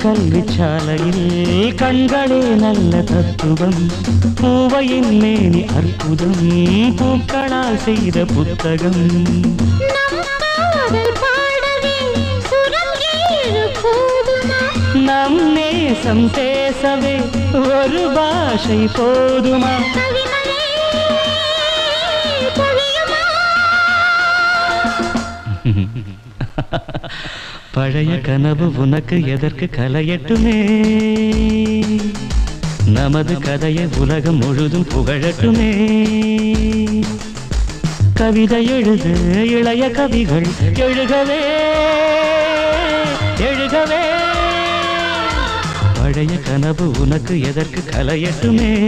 கல்விச்சாலையில் கண்களே நல்ல தத்துவம் பூவையின் மேனி அற்புதம் பூக்களால் செய்த புத்தகம் நம் நேசம் பேசவே ஒரு பாஷை போதுமா பழைய கனவு உனக்கு எதற்கு கலையட்டுமே நமது கதையை உலகம் முழுதும் புகழட்டுமே கவிதை எழுது இளைய கவிகள் எழுகவே எழுகவே பழைய கனவு உனக்கு எதற்கு கலையட்டுமே